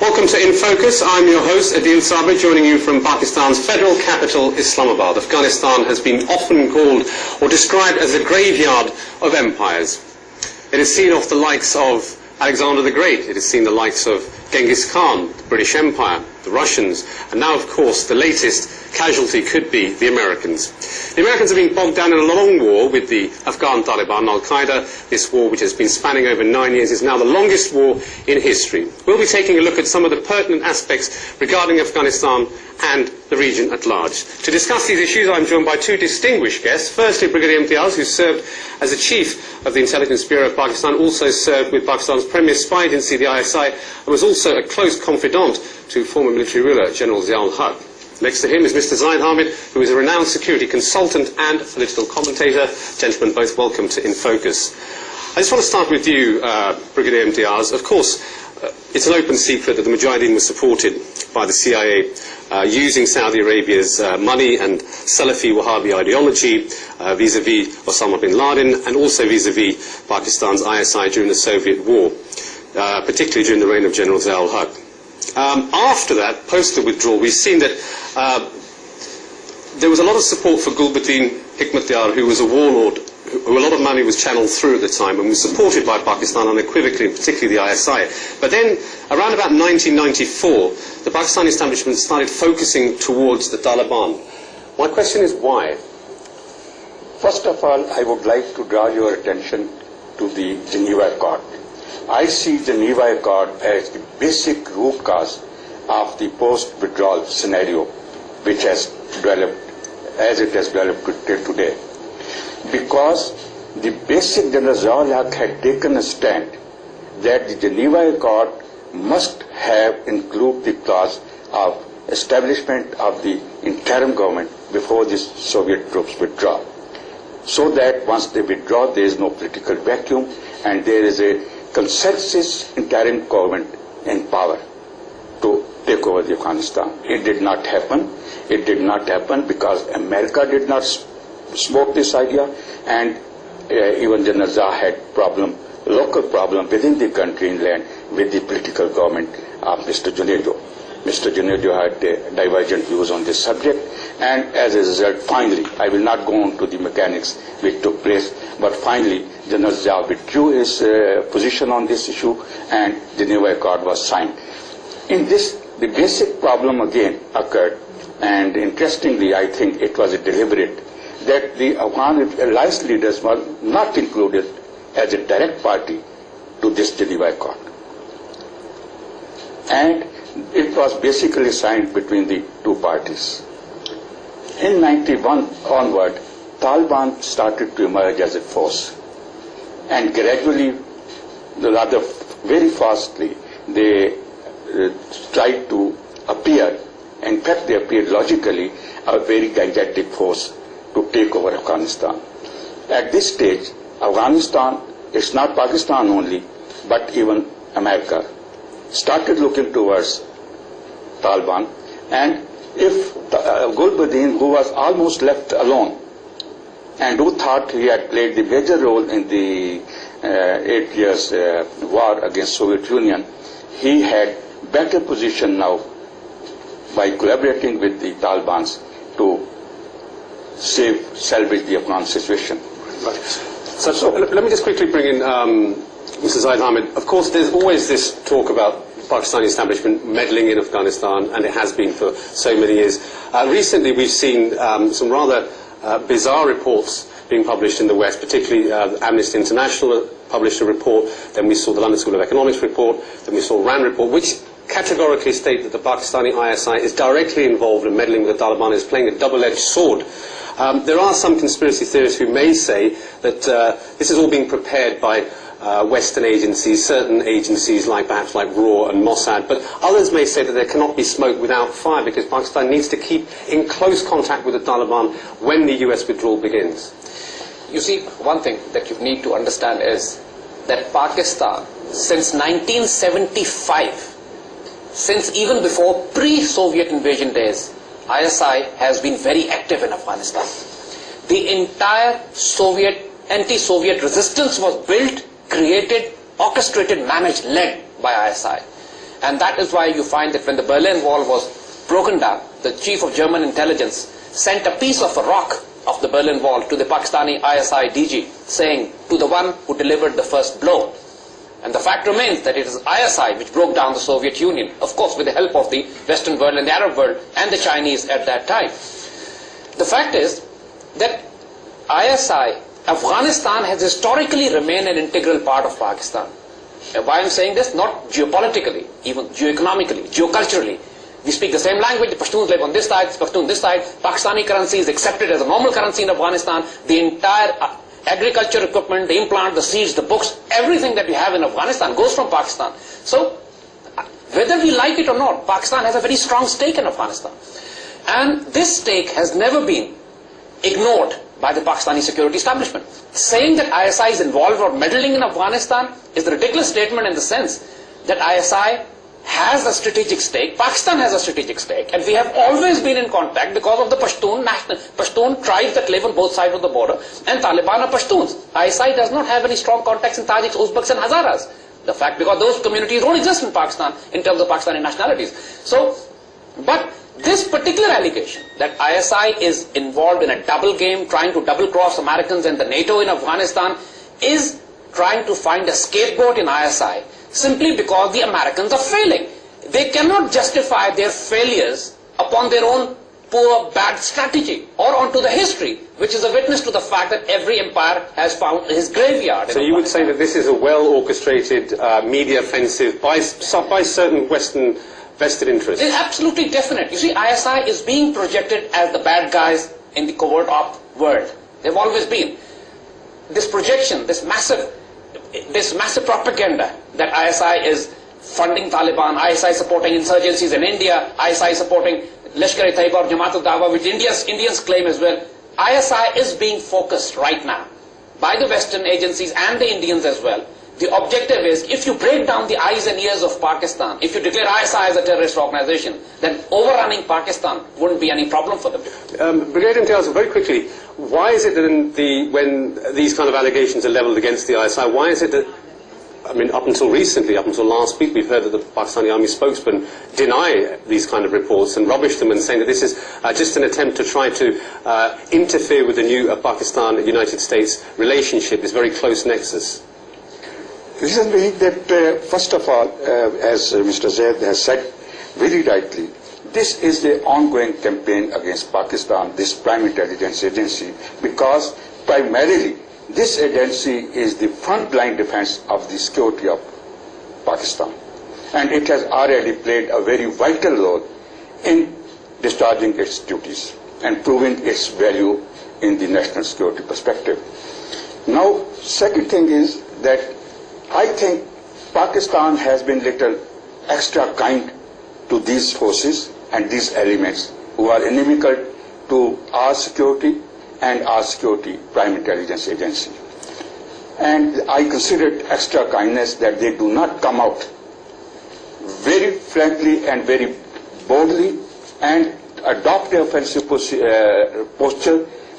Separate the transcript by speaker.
Speaker 1: Welcome to In Focus. I'm your host, Adil Sabri, joining you from Pakistan's federal capital, Islamabad. Afghanistan has been often called or described as a graveyard of empires. It has seen off the likes of Alexander the Great. It has seen the likes of Genghis Khan, the British Empire, the Russians, and now, of course, the latest casualty could be the Americans. The Americans have been bogged down in a long war with the Afghan Taliban, Al-Qaeda. This war, which has been spanning over 9 years, is now the longest war in history. We'll be taking a look at some of the pertinent aspects regarding Afghanistan and the region at large. To discuss these issues, I'm joined by two distinguished guests. Firstly, Brigadier Imtiaz, who served as the Chief of the Intelligence Bureau of Pakistan, also served with Pakistan's premier spy agency, the ISI, and was also a close confidant to former military ruler General Ziaul-Haq. Next to him is Mr. Zaid Hamid, who is a renowned security consultant and political commentator. Gentlemen, both welcome to In Focus. I just want to start with you, Brigadier Imtiaz. Of course, it's an open secret that the Mujahideen was supported by the CIA using Saudi Arabia's money and Salafi Wahhabi ideology vis-à-vis Osama bin Laden and also vis-à-vis Pakistan's ISI during the Soviet war, particularly during the reign of General Ziaul-Haq. After that, post the withdrawal, we've seen that there was a lot of support for Gulbuddin Hikmatyar, who was a warlord, who a lot of money was channeled through at the time and was supported by Pakistan unequivocally, and particularly the ISI. But then, around about 1994, the Pakistani establishment started focusing towards the Taliban. My question is why?
Speaker 2: First of all, I would like to draw your attention to the Geneva Accord. I see the Geneva Accord as the basic root cause of the post-withdrawal scenario which has developed as it has developed till today. Because the basic General Ziaul-Haq had taken a stand that the Geneva Accord must have include the clause of establishment of the interim government before the Soviet troops withdraw. So that once they withdraw, there is no political vacuum and there is a consensus interim government in power to take over the Afghanistan. It did not happen. It did not happen because America did not smoke this idea, and even General Zia had local problem within the country inland with the political government of Mr. Junaid. Mr. Junaid had divergent views on this subject, and as a result, finally, I will not go on to the mechanics which took place, but finally, General Zia withdrew his position on this issue, and the Geneva Accord was signed. In this, the basic problem again occurred, and interestingly, I think it was deliberate that the Afghan alliance leaders were not included as a direct party to this Geneva Accord. And it was basically signed between the two parties. In 91 onward, Taliban started to emerge as a force. And gradually, rather very fastly, they tried to appear. In fact, they appeared logically a very gigantic force to take over Afghanistan. At this stage, Afghanistan, it's not Pakistan only, but even America, started looking towards Taliban, and if Gulbuddin, who was almost left alone and who thought he had played the major role in the 8 years war against Soviet Union, he had better position now by collaborating with the Taliban to salvage the Afghan situation.
Speaker 1: Right. So let me just quickly bring in Mr. Zaid Hamid. Of course, there's always this talk about Pakistani establishment meddling in Afghanistan, and it has been for so many years. Recently, we've seen some rather bizarre reports being published in the West, particularly Amnesty International published a report, then we saw the London School of Economics report, then we saw RAND report, which categorically state that the Pakistani ISI is directly involved in meddling with the Taliban, is playing a double-edged sword. There are some conspiracy theorists who may say that this is all being prepared by Western agencies, certain agencies perhaps like RAW and Mossad, but others may say that there cannot be smoke without fire because Pakistan needs to keep in close contact with the Taliban when the US withdrawal begins.
Speaker 3: You see, one thing that you need to understand is that Pakistan, since 1975, since even before pre-Soviet invasion days, ISI has been very active in Afghanistan. The entire anti-Soviet resistance was built, created, orchestrated, managed, led by ISI. And that is why you find that when the Berlin Wall was broken down, the chief of German intelligence sent a piece of a rock of the Berlin Wall to the Pakistani ISI DG, saying, to the one who delivered the first blow. And the fact remains that it is ISI which broke down the Soviet Union, of course with the help of the Western world and the Arab world and the Chinese at that time. The fact is that ISI, Afghanistan has historically remained an integral part of Pakistan. And why I am saying this? Not geopolitically, even geoeconomically, geoculturally. We speak the same language, the Pashtuns live on this side, Pashtun this side. Pakistani currency is accepted as a normal currency in Afghanistan. The entire agriculture equipment, the implant, the seeds, the books, everything that we have in Afghanistan goes from Pakistan. So, whether we like it or not, Pakistan has a very strong stake in Afghanistan. And this stake has never been ignored by the Pakistani security establishment. Saying that ISI is involved or meddling in Afghanistan is a ridiculous statement in the sense that ISI has a strategic stake, Pakistan has a strategic stake, and we have always been in contact because of the Pashtun tribes that live on both sides of the border, and Taliban are Pashtuns. ISI does not have any strong contacts in Tajiks, Uzbeks and Hazaras. The fact, because those communities don't exist in Pakistan in terms of Pakistani nationalities. So, but this particular allegation that ISI is involved in a double game, trying to double cross Americans and the NATO in Afghanistan, is trying to find a scapegoat in ISI simply because the Americans are failing. They cannot justify their failures upon their own poor, bad strategy or onto the history, which is a witness to the fact that every empire has found his graveyard.
Speaker 1: So you would say that this is a well-orchestrated media offensive by certain Western vested interests?
Speaker 3: It's absolutely definite. You see, ISI is being projected as the bad guys in the covert op world. They've always been. This projection, this massive propaganda that ISI is funding Taliban, ISI supporting insurgencies in India, ISI supporting Lashkar-e-Taiba or Jamaat al-Dawa, which Indians claim as well. ISI is being focused right now by the Western agencies and the Indians as well. The objective is, if you break down the eyes and ears of Pakistan, if you declare ISI as a terrorist organization, then overrunning Pakistan wouldn't be any problem for them.
Speaker 1: Brigadier Imtiaz, very quickly, why is it that when these kind of allegations are levelled against the ISI, why is it that, I mean, up until recently, up until last week, we've heard that the Pakistani army spokesman deny these kind of reports and rubbish them and saying that this is just an attempt to try to interfere with the new Pakistan-United States relationship, this very close nexus?
Speaker 2: Reason being that, first of all, as Mr. Zaid has said very rightly, this is the ongoing campaign against Pakistan, this Prime Intelligence Agency, because primarily this agency is the front-line defense of the security of Pakistan. And it has already played a very vital role in discharging its duties and proving its value in the national security perspective. Now, second thing is that I think Pakistan has been little extra kind to these forces and these elements who are inimical to our security and our security Prime Intelligence Agency. And I consider it extra kindness that they do not come out very frankly and very boldly and adopt the offensive posture